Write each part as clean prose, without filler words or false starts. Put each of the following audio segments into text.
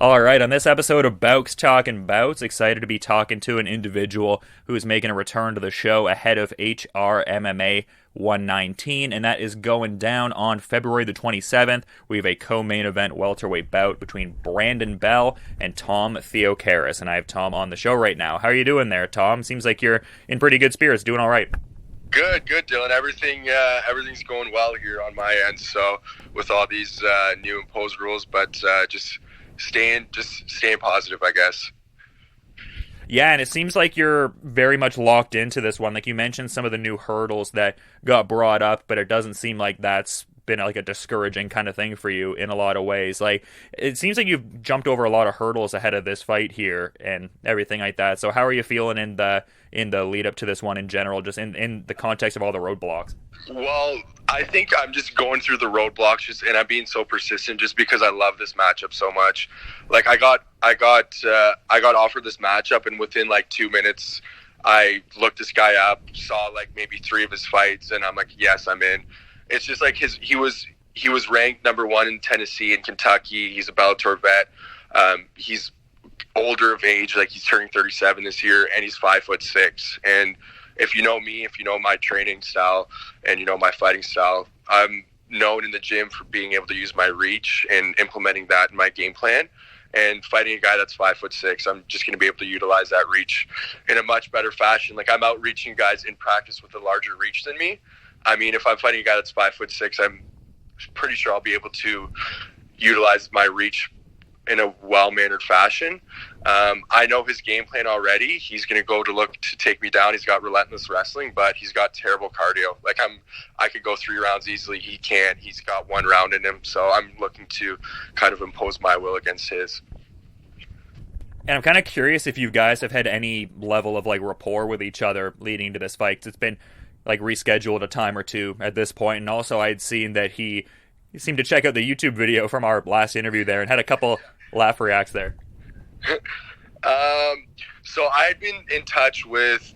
All right, on this episode of Bouts Talking Bouts, excited to be talking to an individual who is making a return to the show ahead of HR MMA 119, and that is going down on February the 27th. We have a co-main event welterweight bout between Brandon Bell and Tom Theocharis, and I have Tom on the show right now. How are you doing there, Tom? Seems like you're in pretty good spirits, doing all right. Good, Dylan. Everything's going well here on my end. So with all these new imposed rules, but just staying positive, I guess. Yeah, and it seems like you're very much locked into this one. Like you mentioned some of the new hurdles that got brought up, but it doesn't seem like that's been like a discouraging kind of thing for you in a lot of ways. Like it seems like you've jumped over a lot of hurdles ahead of this fight here and everything like that. So how are you feeling in the lead up to this one in general, just in the context of all the roadblocks? Well, I think I'm just going through the roadblocks, and I'm being so persistent just because I love this matchup so much. Like I got offered this matchup, and within like 2 minutes, I looked this guy up, saw like maybe 3 of his fights, and I'm like, yes, I'm in. It's just like he was ranked number 1 in Tennessee and Kentucky. He's a Bellator vet. He's older of age, like he's turning 37 this year, and he's 5'6". And if you know me, if you know my training style and you know my fighting style, I'm known in the gym for being able to use my reach and implementing that in my game plan. And fighting a guy that's 5'6", I'm just going to be able to utilize that reach in a much better fashion. Like I'm outreaching guys in practice with a larger reach than me. I mean, if I'm fighting a guy that's 5'6", I'm pretty sure I'll be able to utilize my reach in a well-mannered fashion. I know his game plan already. He's going to go to look to take me down. He's got relentless wrestling, but he's got terrible cardio. Like I could go 3 rounds easily. He can't. He's got 1 round in him. So I'm looking to kind of impose my will against his. And I'm kind of curious if you guys have had any level of like rapport with each other leading to this fight. 'Cause it's been like rescheduled a time or two at this point, and also I'd seen that he seemed to check out the YouTube video from our last interview there and had a couple laugh reacts there. So I had been in touch with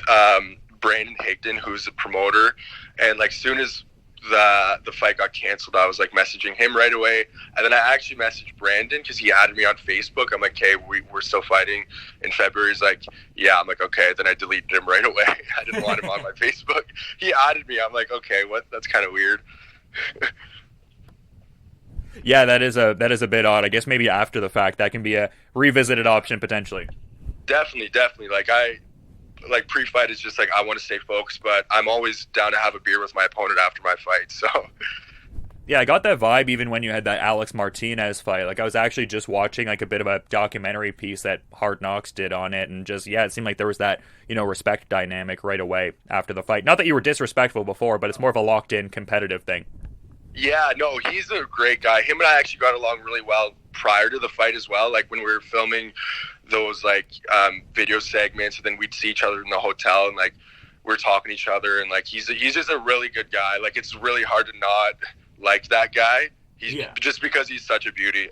Brandon Higdon, who's a promoter, and like soon as the fight got canceled, I was like messaging him right away, and then I actually messaged Brandon because he added me on Facebook. I'm like, hey, we're still fighting in February. He's like, yeah. I'm like, okay. Then I deleted him right away. I didn't want him on my Facebook. He added me. I'm like, okay, what? That's kind of weird. Yeah, that is a bit odd. I guess maybe after the fact that can be a revisited option potentially. Definitely. Like pre-fight is just like I want to stay focused, but I'm always down to have a beer with my opponent after my fight. So yeah, I got that vibe even when you had that Alex Martinez fight. Like I was actually just watching like a bit of a documentary piece that Hard Knocks did on it, and just it seemed like there was that respect dynamic right away after the fight. Not that you were disrespectful before, but it's more of a locked-in competitive thing. Yeah, no, he's a great guy. Him and I actually got along really well prior to the fight as well. Like when we were filming those like video segments, and then we'd see each other in the hotel, and like we're talking to each other, and like he's just a really good guy. Like it's really hard to not like that guy. Just because he's such a beauty.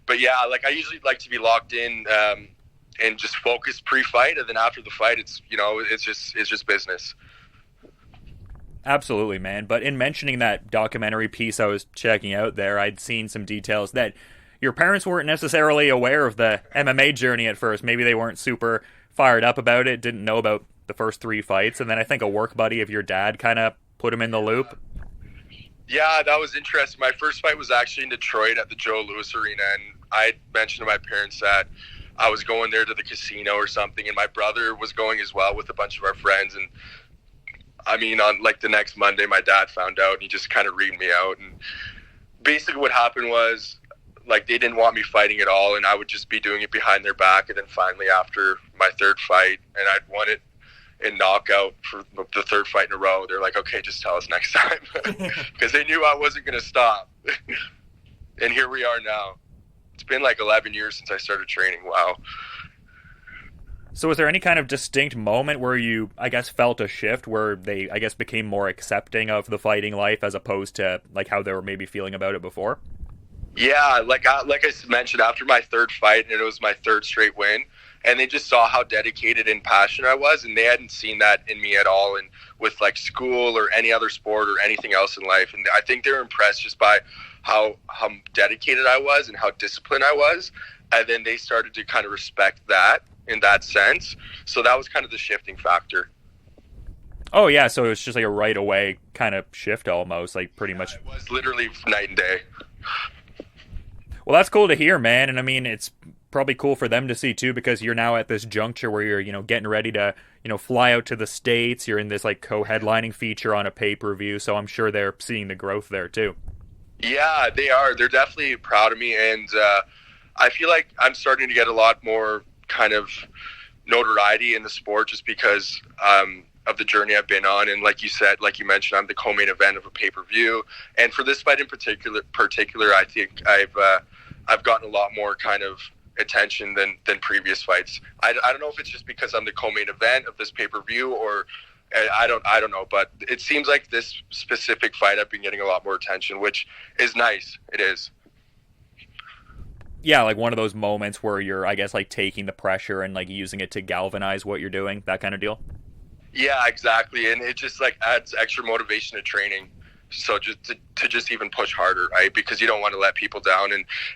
But yeah, like I usually like to be locked in and just focus pre-fight, and then after the fight, it's just business. Absolutely, man. But in mentioning that documentary piece I was checking out there, I'd seen some details that your parents weren't necessarily aware of the MMA journey at first. Maybe they weren't super fired up about it, didn't know about the first 3 fights, and then I think a work buddy of your dad kind of put him in the loop. Yeah, that was interesting. My first fight was actually in Detroit at the Joe Louis Arena, and I mentioned to my parents that I was going there to the casino or something, and my brother was going as well with a bunch of our friends, and I mean, on like the next Monday, my dad found out, and he just kind of reamed me out. And basically what happened was, like, they didn't want me fighting at all, and I would just be doing it behind their back. And then finally, after my 3rd fight, and I'd won it in knockout for the 3rd fight in a row, they're like, okay, just tell us next time. Because they knew I wasn't going to stop. And here we are now. It's been like 11 years since I started training. Wow. So was there any kind of distinct moment where you, I guess, felt a shift where they, I guess, became more accepting of the fighting life as opposed to like how they were maybe feeling about it before? Yeah, like I mentioned, after my 3rd fight, and it was my 3rd straight win, and they just saw how dedicated and passionate I was, and they hadn't seen that in me at all, and with like school or any other sport or anything else in life. And I think they were impressed just by how dedicated I was and how disciplined I was. And then they started to kind of respect that in that sense. So that was kind of the shifting factor. Oh, yeah, so it was just like a right away kind of shift almost, like pretty much. It was literally night and day. Well, that's cool to hear, man. And I mean, it's probably cool for them to see too, because you're now at this juncture where you're, getting ready to, fly out to the States. You're in this like co-headlining feature on a pay-per-view. So I'm sure they're seeing the growth there too. Yeah, they are. They're definitely proud of me. And I feel like I'm starting to get a lot more kind of notoriety in the sport just because of the journey I've been on. And like you said, like you mentioned, I'm the co-main event of a pay-per-view. And for this fight in particular, I think I've gotten a lot more kind of attention than previous fights. I don't know if it's just because I'm the co-main event of this pay-per-view or I don't know, but it seems like this specific fight I've been getting a lot more attention, which is nice. It is. Yeah, like one of those moments where you're, I guess, like taking the pressure and like using it to galvanize what you're doing, that kind of deal. Yeah, exactly. And it just like adds extra motivation to training. So just to just even push harder, right? Because you don't want to let people down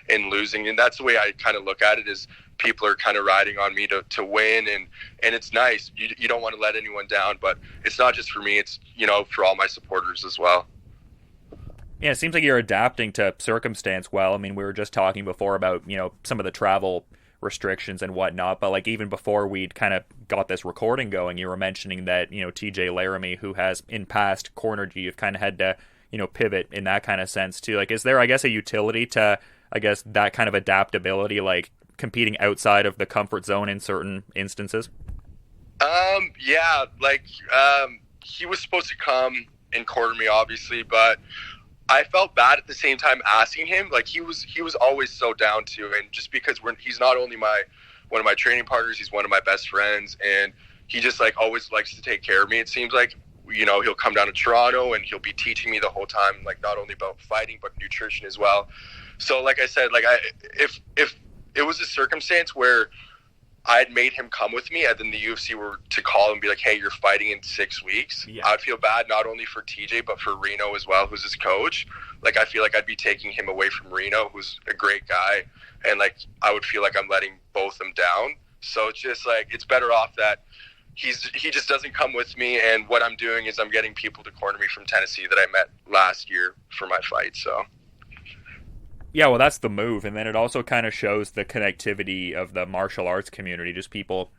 and losing. And that's the way I kind of look at it, is people are kind of riding on me to win. And it's nice. You don't want to let anyone down, but it's not just for me. It's, for all my supporters as well. Yeah, it seems like you're adapting to circumstance well. I mean, we were just talking before about, some of the travel restrictions and whatnot, but like even before we'd kind of got this recording going, you were mentioning that, TJ Laramie, who has in past cornered you, you've kind of had to, pivot in that kind of sense too. Like, is there, I guess, a utility to, I guess, that kind of adaptability, like competing outside of the comfort zone in certain instances? Yeah, like, he was supposed to come and corner me, obviously, but I felt bad at the same time asking him. Like, he was always so down to, and just because he's not only one of my training partners, he's one of my best friends, and he just like always likes to take care of me. It seems like, he'll come down to Toronto and he'll be teaching me the whole time, like not only about fighting but nutrition as well. So like I said, like if it was a circumstance where I had made him come with me and then the UFC were to call and be like, hey, you're fighting in 6 weeks, yeah, I'd feel bad not only for TJ but for Reno as well, who's his coach. Like, I feel like I'd be taking him away from Reno, who's a great guy, and like I would feel like I'm letting both of them down. So it's just like, it's better off that he just doesn't come with me, and what I'm doing is I'm getting people to corner me from Tennessee that I met last year for my fight. So yeah, well, that's the move. And then it also kind of shows the connectivity of the martial arts community, just people,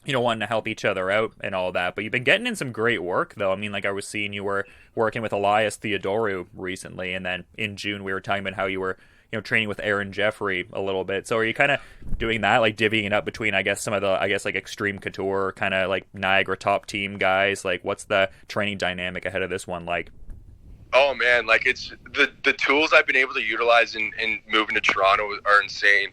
wanting to help each other out and all that. But you've been getting in some great work, though. I mean, like I was seeing you were working with Elias Theodorou recently, and then in June we were talking about how you were, training with Aaron Jeffrey a little bit. So are you kind of doing that, like divvying it up between, I guess, some of the, like Extreme Couture, kind of like Niagara top team guys? Like, what's the training dynamic ahead of this one like? Oh man, like it's the tools I've been able to utilize in moving to Toronto are insane.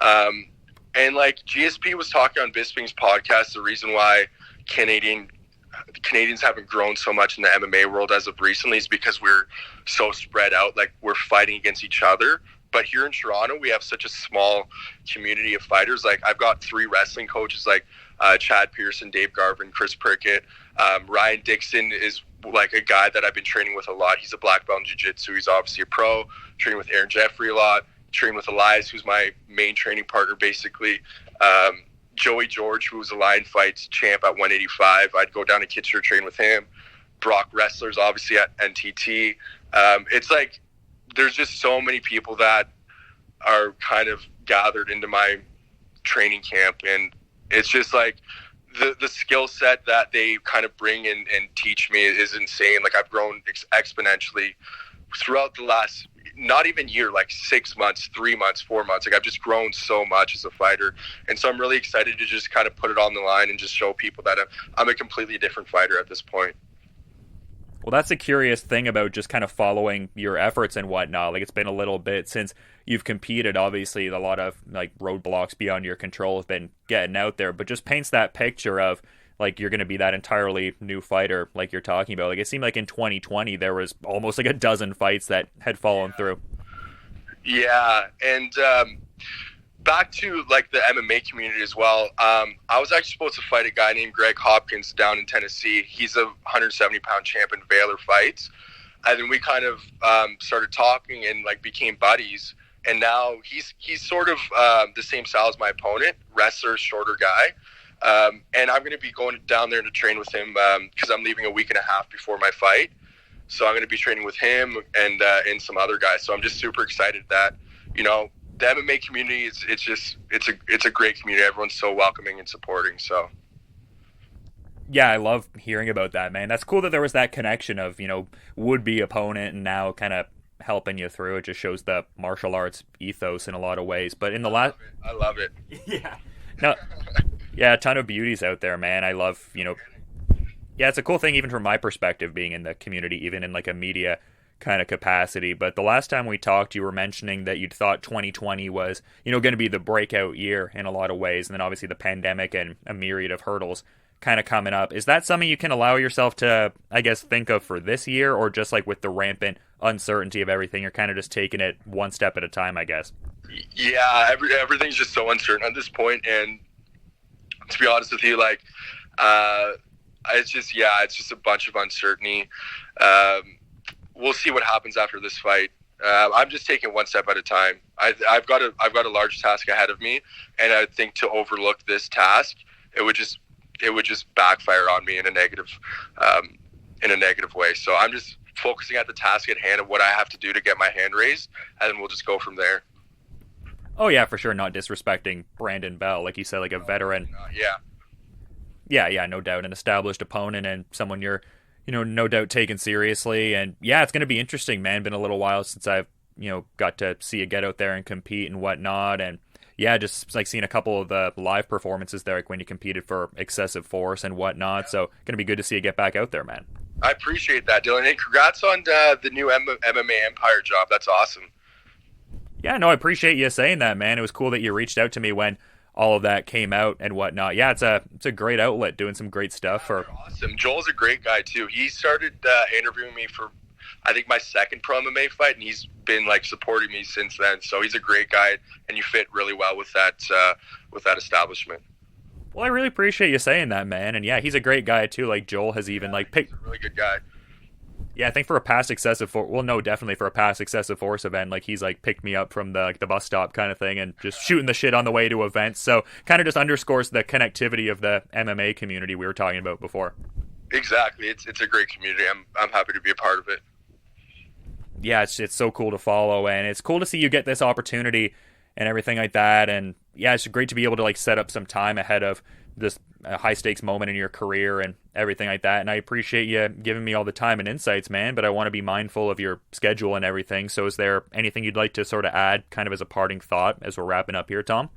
And like GSP was talking on Bisping's podcast, the reason why Canadians haven't grown so much in the MMA world as of recently is because we're so spread out. Like, we're fighting against each other. But here in Toronto, we have such a small community of fighters. Like, I've got 3 wrestling coaches, like Chad Pearson, Dave Garvin, Chris Prickett. Ryan Dixon is like a guy that I've been training with a lot. He's a black belt in jiu-jitsu. He's obviously a pro. Training with Aaron Jeffrey a lot. Training with Elias, who's my main training partner, basically. Joey George, who was a Lion Fights champ at 185. I'd go down to Kitchener, train with him. Brock Wrestlers, obviously, at NTT. It's like, there's just so many people that are kind of gathered into my training camp, and it's just like the skill set that they kind of bring in and teach me is insane. Like, I've grown exponentially throughout the last, not even year, like 6 months, 3 months, 4 months. Like, I've just grown so much as a fighter, and so I'm really excited to just kind of put it on the line and just show people that I'm a completely different fighter at this point. Well, that's a curious thing about just kind of following your efforts and whatnot. Like, it's been a little bit since you've competed. Obviously, a lot of like roadblocks beyond your control have been getting out there, but just paints that picture of like you're going to be that entirely new fighter like you're talking about. Like, it seemed like in 2020 there was almost like a dozen fights that had fallen through. Yeah, and back to like the MMA community as well. I was actually supposed to fight a guy named Greg Hopkins down in Tennessee. He's a 170-pound champ in Valor Fights. and then we kind of started talking and like became buddies. And now he's sort of the same style as my opponent, wrestler, shorter guy. And I'm going to be going down there to train with him because I'm leaving a week and a half before my fight. So I'm going to be training with him and some other guys. So I'm just super excited that, you know, the MMA community it's a great community. Everyone's so welcoming and supporting. So yeah, I love hearing about that, man. That's cool that there was that connection of, you know, would-be opponent and now kind of helping you through. It just shows the martial arts ethos in a lot of ways. But in the last, I love it. Yeah, no, yeah, a ton of beauties out there, man. I love, you know, yeah, it's a cool thing even from my perspective being in the community, even in like a media kind of capacity. But the last time we talked, you were mentioning that you'd thought 2020 was, you know, going to be the breakout year in a lot of ways, and then obviously the pandemic and a myriad of hurdles kind of coming up. Is that something you can allow yourself to, I guess, think of for this year, or just like with the rampant uncertainty of everything, you're kind of just taking it one step at a time, I guess? Yeah, everything's just so uncertain at this point, and to be honest with you, like, it's just a bunch of uncertainty. We'll see what happens after this fight. I'm just taking one step at a time. I've got a large task ahead of me, and I think to overlook this task, it would just backfire on me in a negative way. So I'm just focusing at the task at hand of what I have to do to get my hand raised, and then we'll just go from there. Oh yeah, for sure. Not disrespecting Brandon Bell, like you said, like a veteran. Yeah, no doubt, an established opponent and someone you're, you know, no doubt taken seriously. And yeah, it's going to be interesting, man. Been a little while since I've, you know, got to see you get out there and compete and whatnot. And yeah, just like seeing a couple of the live performances there, like when you competed for Excessive Force and whatnot. So going to be good to see you get back out there, man. I appreciate that, Dylan. Hey, congrats on the new MMA Empire job. That's awesome. Yeah, no, I appreciate you saying that, man. It was cool that you reached out to me when all of that came out and whatnot. Yeah, it's a great outlet, doing some great stuff. Awesome. Joel's a great guy too. He started interviewing me for, I think, my second pro MMA fight, and he's been like supporting me since then. So he's a great guy, and you fit really well with that establishment. Well, I really appreciate you saying that, man. And yeah, he's a great guy too. Like Joel has even like picked. He's a really good guy. Yeah, I think for a past Excessive Force, well, no, definitely for a past Excessive Force event, like he's like picked me up from the bus stop kind of thing and just shooting the shit on the way to events. So kind of just underscores the connectivity of the MMA community we were talking about before. Exactly, it's a great community. I'm happy to be a part of it. Yeah, it's so cool to follow, and it's cool to see you get this opportunity and everything like that. And yeah, it's great to be able to like set up some time ahead of this high stakes moment in your career and everything like that. And I appreciate you giving me all the time and insights, man, but I want to be mindful of your schedule and everything. So is there anything you'd like to sort of add kind of as a parting thought as we're wrapping up here, Tom?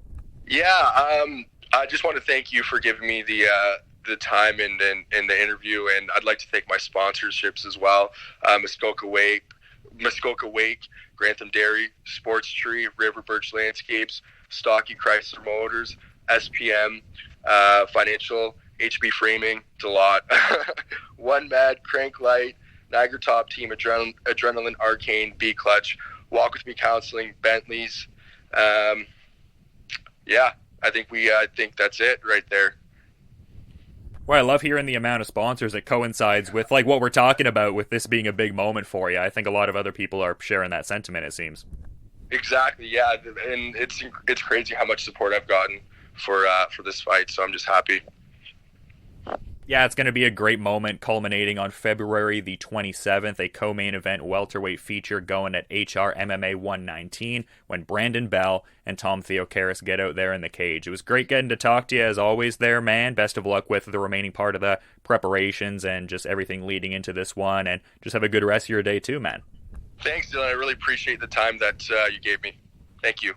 Yeah, I just want to thank you for giving me the time and the interview, and I'd like to thank my sponsorships as well. Muskoka Wake, Grantham Dairy, Sports Tree, River Birch Landscapes, Stocky Chrysler Motors, SPM, Financial, HB Framing, it's a lot. One Mad, Crank Light, Niagara Top Team, Adrenaline Arcane, B Clutch, Walk With Me Counseling, Bentley's. Yeah, I think that's it right there. Well, I love hearing the amount of sponsors that coincides with like what we're talking about with this being a big moment for you. I think a lot of other people are sharing that sentiment, it seems. Exactly, yeah, and it's crazy how much support I've gotten for this fight, so I'm just happy. Yeah, it's going to be a great moment culminating on February the 27th, a co-main event welterweight feature going at HR MMA 119 when Brandon Bell and Tom Theocharis get out there in the cage. It was great getting to talk to you as always there, man. Best of luck with the remaining part of the preparations and just everything leading into this one, and just have a good rest of your day too, man. Thanks, Dylan. I really appreciate the time that you gave me. Thank you.